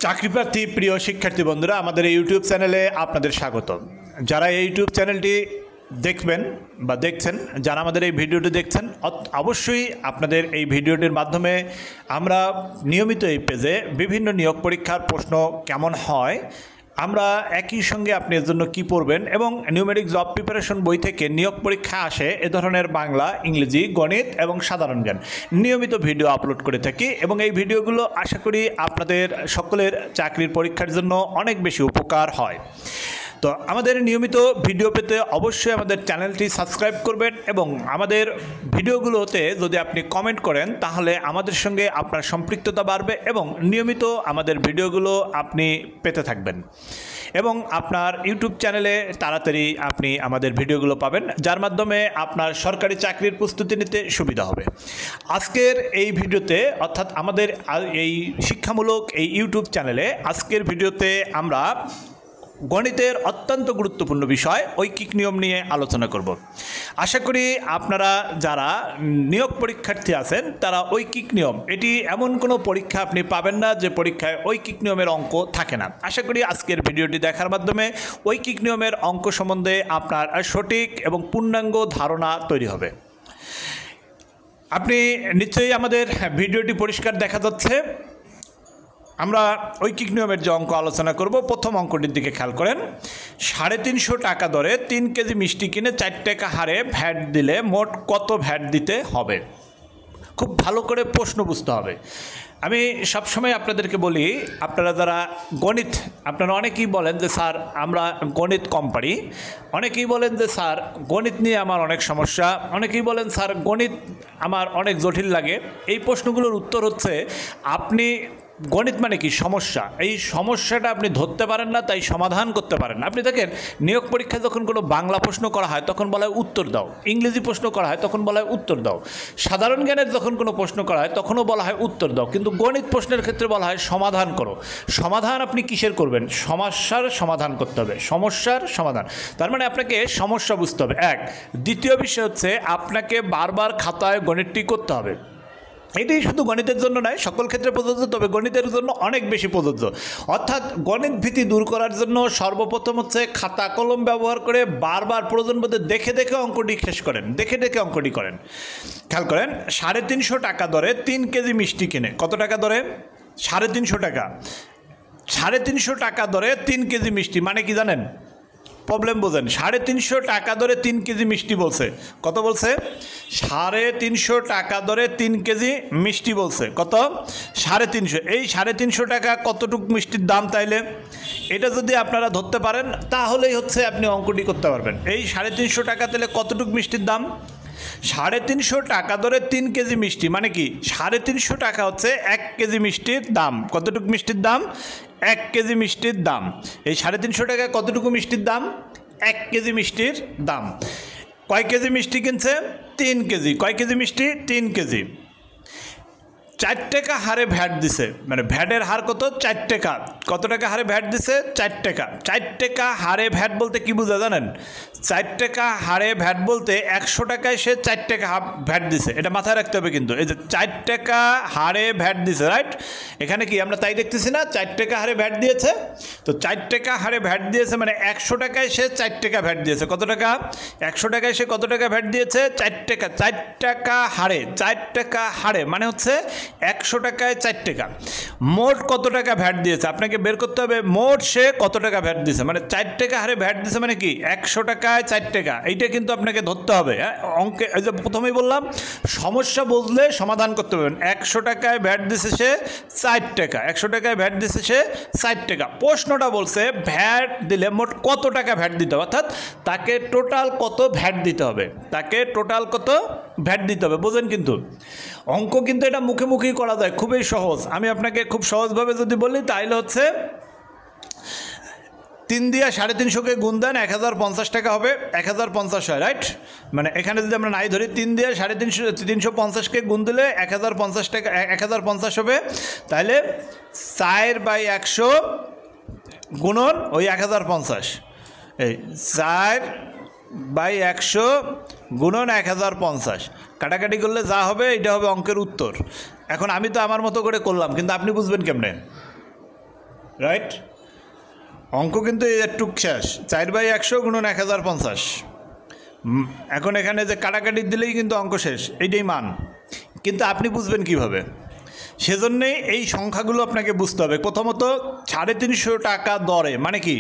চাকরিপ্রার্থী প্রিয় শিক্ষার্থী বন্ধুরা, আমাদের এই ইউটিউব চ্যানেলে আপনাদের স্বাগত। যারা এই ইউটিউব চ্যানেলটি দেখবেন বা দেখছেন, যারা আমাদের এই ভিডিওটি দেখছেন, অবশ্যই আপনাদের এই ভিডিওটির মাধ্যমে আমরা নিয়মিত এই পেজে বিভিন্ন নিয়োগ পরীক্ষার প্রশ্ন কেমন হয়, আমরা একই সঙ্গে আপনি এর জন্য কী পড়বেন এবং নিউমেরিক জব প্রিপারেশন বই থেকে নিয়োগ পরীক্ষা আসে এ ধরনের বাংলা, ইংরেজি, গণিত এবং সাধারণ জ্ঞান নিয়মিত ভিডিও আপলোড করে থাকি এবং এই ভিডিওগুলো আশা করি আপনাদের সকলের চাকরির পরীক্ষার জন্য অনেক বেশি উপকার হয়। তো আমাদের নিয়মিত ভিডিও পেতে অবশ্যই আমাদের চ্যানেলটি সাবস্ক্রাইব করবেন এবং আমাদের ভিডিওগুলোতে যদি আপনি কমেন্ট করেন তাহলে আমাদের সঙ্গে আপনার সম্পৃক্ততা বাড়বে এবং নিয়মিত আমাদের ভিডিওগুলো আপনি পেতে থাকবেন এবং আপনার ইউটিউব চ্যানেলে তাড়াতাড়ি আপনি আমাদের ভিডিওগুলো পাবেন, যার মাধ্যমে আপনার সরকারি চাকরির প্রস্তুতি নিতে সুবিধা হবে। আজকের এই ভিডিওতে, অর্থাৎ আমাদের এই শিক্ষামূলক এই ইউটিউব চ্যানেলে আজকের ভিডিওতে আমরা গণিতের অত্যন্ত গুরুত্বপূর্ণ বিষয় ঐকিক নিয়ম নিয়ে আলোচনা করব। আশা করি আপনারা যারা নিয়োগ পরীক্ষার্থী আছেন তারা ঐকিক নিয়ম, এটি এমন কোনো পরীক্ষা আপনি পাবেন না যে পরীক্ষায় ঐকিক নিয়মের অঙ্ক থাকে না। আশা করি আজকের ভিডিওটি দেখার মাধ্যমে ঐকিক নিয়মের অঙ্ক সম্বন্ধে আপনার সঠিক এবং পূর্ণাঙ্গ ধারণা তৈরি হবে। আপনি নিশ্চয়ই আমাদের ভিডিওটি পরিষ্কার দেখা যাচ্ছে। আমরা ঐকিক নিয়মের যে অঙ্ক আলোচনা করব, প্রথম অঙ্কটির দিকে খেয়াল করেন। 350 টাকা দরে 3 কেজি মিষ্টি কিনে 4 টাকা হারে ভ্যাট দিলে মোট কত ভ্যাট দিতে হবে? খুব ভালো করে প্রশ্ন বুঝতে হবে। আমি সবসময় আপনাদেরকে বলি, আপনারা যারা গণিত, আপনারা অনেকেই বলেন যে স্যার আমরা গণিত কম পারি, অনেকেই বলেন যে স্যার গণিত নিয়ে আমার অনেক সমস্যা, অনেকেই বলেন স্যার গণিত আমার অনেক জটিল লাগে। এই প্রশ্নগুলোর উত্তর হচ্ছে, আপনি গণিত মানে কি সমস্যা, এই সমস্যাটা আপনি ধরতে পারেন না, তাই সমাধান করতে পারেন না। আপনি দেখেন নিয়োগ পরীক্ষায় যখন কোনো বাংলা প্রশ্ন করা হয় তখন বলা হয় উত্তর দাও, ইংরেজি প্রশ্ন করা হয় তখন বলা হয় উত্তর দাও, সাধারণ জ্ঞানের যখন কোনো প্রশ্ন করা হয় তখনও বলা হয় উত্তর দাও, কিন্তু গণিত প্রশ্নের ক্ষেত্রে বলা হয় সমাধান করো। সমাধান আপনি কিসের করবেন? সমস্যার সমাধান করতে হবে, সমস্যার সমাধান। তার মানে আপনাকে সমস্যা বুঝতে হবে, এক। দ্বিতীয় বিষয় হচ্ছে আপনাকে বারবার খাতায় গণিতটি করতে হবে। এটাই শুধু গণিতের জন্য নয়, সকল ক্ষেত্রে প্রযোজ্য, তবে গণিতের জন্য অনেক বেশি প্রযোজ্য। অর্থাৎ গণিত ভীতি দূর করার জন্য সর্বপ্রথম হচ্ছে খাতা কলম ব্যবহার করে বারবার প্রয়োজন বোধে দেখে দেখে অঙ্কটি শেষ করেন, দেখে দেখে অঙ্কটি করেন। খেয়াল করেন, 350 টাকা দরে 3 কেজি মিষ্টি কিনে, কত টাকা দরে? 350 টাকা। 350 টাকা দরে 3 কেজি মিষ্টি মানে কি জানেন? প্রবলেম বোঝেন। 350 টাকা দরে 3 কেজি মিষ্টি বলছে, কত বলছে? 350 টাকা দরে 3 কেজি মিষ্টি বলছে, কত? 350। এই 350 টাকা কতটুক মিষ্টির দাম? তাইলে এটা যদি আপনারা ধরতে পারেন তাহলেই হচ্ছে আপনি অঙ্কটি করতে পারবেন। এই 350 টাকা তাহলে কতটুক মিষ্টির দাম? 350 টাকা দরে 3 কেজি মিষ্টি মানে কি 350 টাকা হচ্ছে 1 কেজি মিষ্টির দাম। কতটুক মিষ্টির দাম? 1 কেজি মিষ্টির দাম। এই 350 টাকায় কতটুকু মিষ্টির দাম? 1 কেজি মিষ্টির দাম। কয় কেজি মিষ্টি কিনছে? 3 কেজি। কয় কেজি মিষ্টি? 3 কেজি। 4 টাকা হারে ভ্যাট দিছে, মানে ভ্যাটের হার কত? 4 টাকা। কত টাকা হারে ভ্যাট দিছে? 4 টাকা। 4 টাকা হারে ভ্যাট বলতে কি বোঝা জানেন? 4 টাকা হারে ভ্যাট বলতে 100 টাকায় সে 4 টাকা ভ্যাট দিছে, এটা মাথায় রাখতে হবে কিন্তু। এই যে 4 টাকা হারে ভ্যাট দিছে, রাইট? এখানে কি আমরা তাই দেখতেছি না? 4 টাকা হারে ভ্যাট দিয়েছে, তো 4 টাকা হারে ভ্যাট দিয়েছে মানে 100 টাকায় সে 4 টাকা ভ্যাট দিয়েছে। কত টাকা? 100 টাকায় সে কত টাকা ভ্যাট দিয়েছে? 4 টাকা। 4 টাকা হারে, 4 টাকা হারে মানে হচ্ছে 100 টাকায় 4 টাকা। মোট কত টাকা ভ্যাট দিয়েছে আপনাকে বের করতে হবে। মোট সে কত টাকা ভ্যাট দিয়েছে, মানে 4 টাকা হারে ভ্যাট দিয়েছে মানে কি 100 টাকায় 4 টাকা। এইটা কিন্তু আপনাকে ধরতে হবে। অঙ্কে এই যে প্রথমেই বললাম, সমস্যা বুঝলে সমাধান করতে পারবেন। 100 টাকায় ভ্যাট দিয়েছে সে 4 টাকা, 100 টাকায় ভ্যাট দিয়েছে সে 4 টাকা। প্রশ্নটা বলছে ভ্যাট দিলে মোট কত টাকা ভ্যাট দিতে হবে, অর্থাৎ তাকে টোটাল কত ভ্যাট দিতে হবে, তাকে টোটাল কত ভ্যাট দিতে হবে। বোঝেন কিন্তু অঙ্ক কিন্তু এটা মুখে মুখেই করা যায়, খুবই সহজ। আমি আপনাকে খুব সহজভাবে যদি বলি তাহলে হচ্ছে 3 দিয়ে 350কে গুণ দেন 1050 টাকা হবে, 1050 হয়, রাইট? মানে এখানে যদি আমরা নাই ধরি, 3 দিয়ে 350কে গুণ দিলে 1050 টাকা, 1050 হবে। তাহলে 4/100 গুণন ওই 1050, এই 4/100 গুণন 1050 কাটাকাটি করলে যা হবে এটা হবে অঙ্কের উত্তর। এখন আমি তো আমার মতো করে করলাম, কিন্তু আপনি বুঝবেন কেমনে? রাইট? অঙ্ক কিন্তু একটু শেষ। 4/100 গুণন 1050। এখন এখানে যে কাটাকাটি দিলেই কিন্তু অঙ্ক শেষ, এইটাই মান। কিন্তু আপনি বুঝবেন কিভাবে? সেজন্যে এই সংখ্যাগুলো আপনাকে বুঝতে হবে। প্রথমত 350 টাকা দরে মানে কি?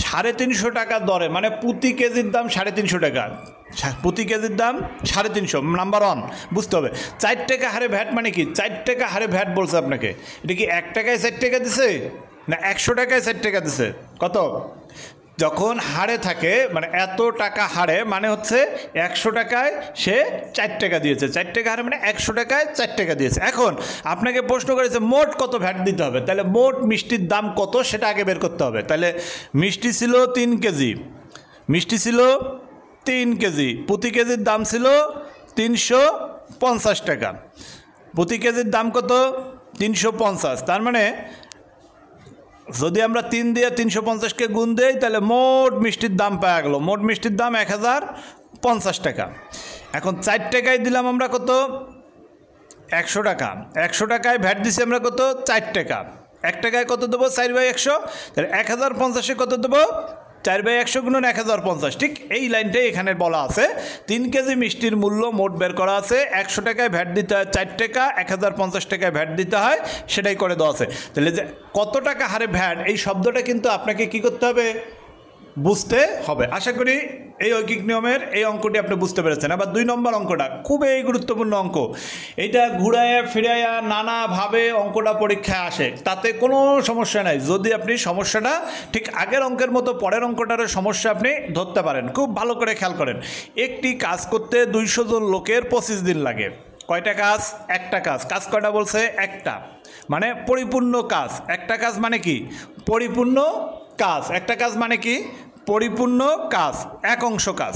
350 টাকা দরে মানে প্রতি কেজির দাম 350 টাকা। প্রতি কেজির দাম 350, নাম্বার 1 বুঝতে হবে। 4 টাকা হারে ভ্যাট মানে কি? 4 টাকা হারে ভ্যাট বলছে আপনাকে। এটা কি 1 টাকায় 4 টাকা দিছে না 100 টাকায় 4 টাকা দিছে? কত? যখন হারে থাকে মানে এত টাকা হারে মানে হচ্ছে 100 টাকায় সে 4 টাকা দিয়েছে। 4 টাকা হারে মানে 100 টাকায় 4 টাকা দিয়েছে। এখন আপনাকে প্রশ্ন করেছে মোট কত ভ্যাট দিতে হবে, তাহলে মোট মিষ্টির দাম কত সেটা আগে বের করতে হবে। তাহলে মিষ্টি ছিল 3 কেজি, মিষ্টি ছিল 3 কেজি, প্রতি কেজির দাম ছিল 350 টাকা। প্রতি কেজির দাম কত? 350। তার মানে যদি আমরা 3 দিয়ে 350কে গুণ দেই তাহলে মোট মিষ্টির দাম পাওয়া গেল। মোট মিষ্টির দাম 1050 টাকা। এখন 4 টাকায় দিলাম আমরা কত? 100 টাকা। 100 টাকায় ভ্যাট দিছি আমরা কত? 4 টাকা। 1 টাকায় কত দেবো? 4/100। তাহলে 1050-এ কত দেবো? 4/100 গুণন 1050। ঠিক এই লাইনটাই এখানে বলা আছে। 3 কেজি মিষ্টির মূল্য মোট বের করা আছে। 100 টাকায় ভ্যাট দিতে হয় 4 টাকা, 1050 টাকায় ভ্যাট দিতে হয়, সেটাই করে দেওয়া আছে। তাহলে যে কত টাকা হারে ভ্যাট, এই শব্দটা কিন্তু আপনাকে কি করতে হবে? বুঝতে হবে। আশা করি এই ঐকিক নিয়মের এই অঙ্কটি আপনি বুঝতে পেরেছেন। আবার 2 নম্বর অঙ্কটা খুবই গুরুত্বপূর্ণ অঙ্ক। এটা ঘুরাইয়া ফিরাইয়া নানাভাবে অঙ্কটা পরীক্ষায় আসে, তাতে কোনো সমস্যা নাই যদি আপনি সমস্যাটা ঠিক আগের অঙ্কের মতো পরের অঙ্কটারও সমস্যা আপনি ধরতে পারেন। খুব ভালো করে খেয়াল করেন। একটি কাজ করতে 200 জন লোকের 25 দিন লাগে। কয়টা কাজ? একটা কাজ। কাজ কয়টা বলছে? একটা, মানে পরিপূর্ণ কাজ। একটা কাজ মানে কি? পরিপূর্ণ কাজ। একটা কাজ মানে কি? পরিপূর্ণ কাজ, এক অংশ কাজ।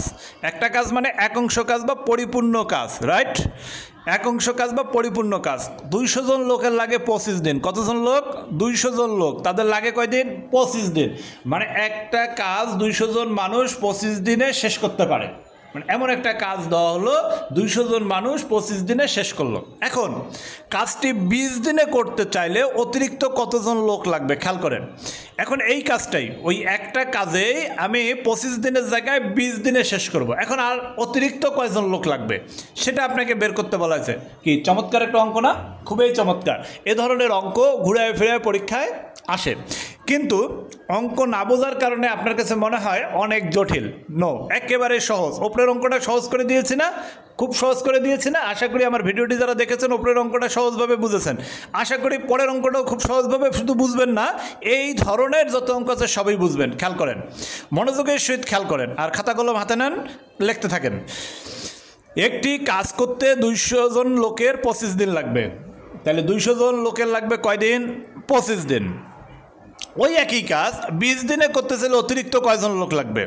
একটা কাজ মানে এক অংশ কাজ বা পরিপূর্ণ কাজ, রাইট? এক অংশ কাজ বা পরিপূর্ণ কাজ। 200 জন লোকের লাগে 25 দিন। কতজন লোক? 200 জন লোক। তাদের লাগে কয় দিন? 25 দিন। মানে একটা কাজ 200 জন মানুষ 25 দিনে শেষ করতে পারে। মানে এমন একটা কাজ দেওয়া হলো 200 জন মানুষ 25 দিনে শেষ করলো। এখন কাজটি 20 দিনে করতে চাইলে অতিরিক্ত কতজন লোক লাগবে খেয়াল করেন। এখন এই কাজটাই ওই একটা কাজেই আমি 25 দিনের জায়গায় 20 দিনে শেষ করব। এখন আর অতিরিক্ত কয়জন লোক লাগবে সেটা আপনাকে বের করতে বলা হয়েছে। কি চমৎকার একটা অঙ্ক না? খুবই চমৎকার। এ ধরনের অঙ্ক ঘুরায় ফিরায় পরীক্ষায় আসে, কিন্তু অঙ্ক না বোঝার কারণে আপনার কাছে মনে হয় অনেক জটিল। নো, একেবারে সহজ। ওপরের অঙ্কটা সহজ করে দিয়েছি না? খুব সহজ করে দিয়েছি না? আশা করি আমার ভিডিওটি যারা দেখেছেন ওপরের অঙ্কটা সহজভাবে বুঝেছেন। আশা করি পরের অঙ্কটাও খুব সহজভাবে, শুধু বুঝবেন না, এই ধরনের যত অঙ্ক আছে সবই বুঝবেন। খেয়াল করেন, মনোযোগের সহিত খেয়াল করেন, আর খাতা কলম হাতে নেন, লিখতে থাকেন। একটি কাজ করতে 200 জন লোকের 25 দিন লাগবে। তাহলে 200 জন লোকের লাগবে কয় দিন? 25 দিন। ওই একই কাজ 20 দিনে করতে চাইলে অতিরিক্ত কয়জন লোক লাগবে?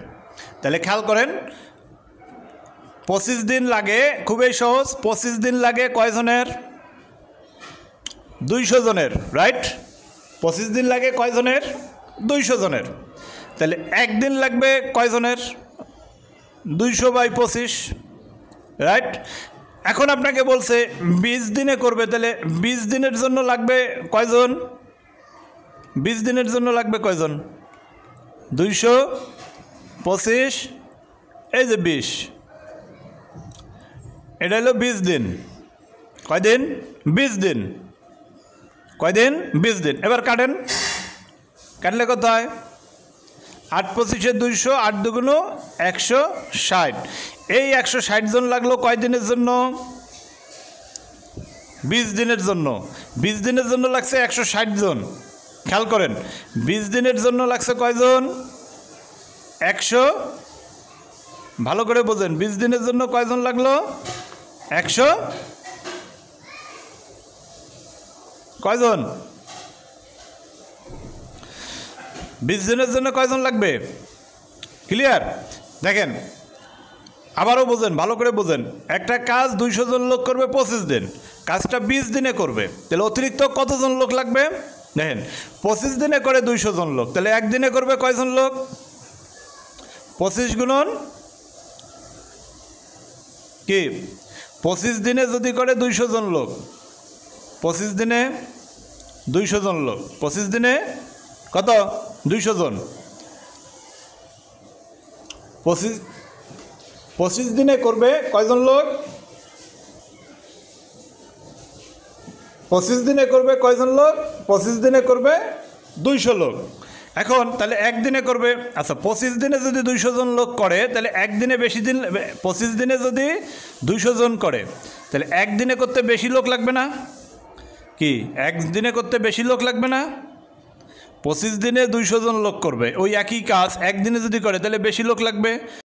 তাহলে খেয়াল করেন, 25 দিন লাগে, খুবই সহজ। 25 দিন লাগে কয়জনের? 200 জনের, রাইট? 25 দিন লাগে কয়জনের? 200 জনের। তাহলে একদিন লাগবে কয়জনের? 200/25, রাইট? এখন আপনাকে বলছে 20 দিনে করবে, তাহলে 20 দিনের জন্য লাগবে কয়জন? 20 দিনের জন্য লাগবে কয়জন? 225, এই যে 20, এটা হলো 20 দিন। কয়দিন? 20 দিন। কয়দিন? 20 দিন। এবার কাটেন, কাটলে কত হয়? 8×25 200, 8 দুগুণ 160। এই 160 জন লাগলো কয়দিনের জন্য? 20 দিনের জন্য। 20 দিনের জন্য লাগছে 160 জন। খেয়াল করেন, 20 দিনের জন্য লাগছে কয়জন? 100। ভালো করে বোঝেন, 20 দিনের জন্য কয়জন লাগলো? 100। কয়জন? 20 দিনের জন্য কয়জন লাগবে? ক্লিয়ার? দেখেন, আবারও বোঝেন, ভালো করে বোঝেন। একটা কাজ 200 জন লোক করবে 25 দিন, কাজটা 20 দিনে করবে, তাহলে অতিরিক্ত কতজন লোক লাগবে? দেখেন, 25 দিনে করে 200 জন লোক, তাহলে একদিনে করবে কয়জন লোক? 25 গুণন কি? 25 দিনে যদি করে 200 জন লোক, 25 দিনে 200 জন লোক, 25 দিনে কত 200 জন। 25 দিনে করবে কয়জন লোক? 25 দিনে করবে কয়জন লোক? 25 দিনে করবে 200 লোক। এখন তাহলে একদিনে করবে, আচ্ছা 25 দিনে যদি 200 জন লোক করে তাহলে একদিনে বেশি দিন, 25 দিনে যদি 200 জন করে তাহলে একদিনে করতে বেশি লোক লাগবে না? কি একদিনে করতে বেশি লোক লাগবে না? 25 দিনে 200 জন লোক করবে, ওই একই কাজ একদিনে যদি করে তাহলে বেশি লোক লাগবে।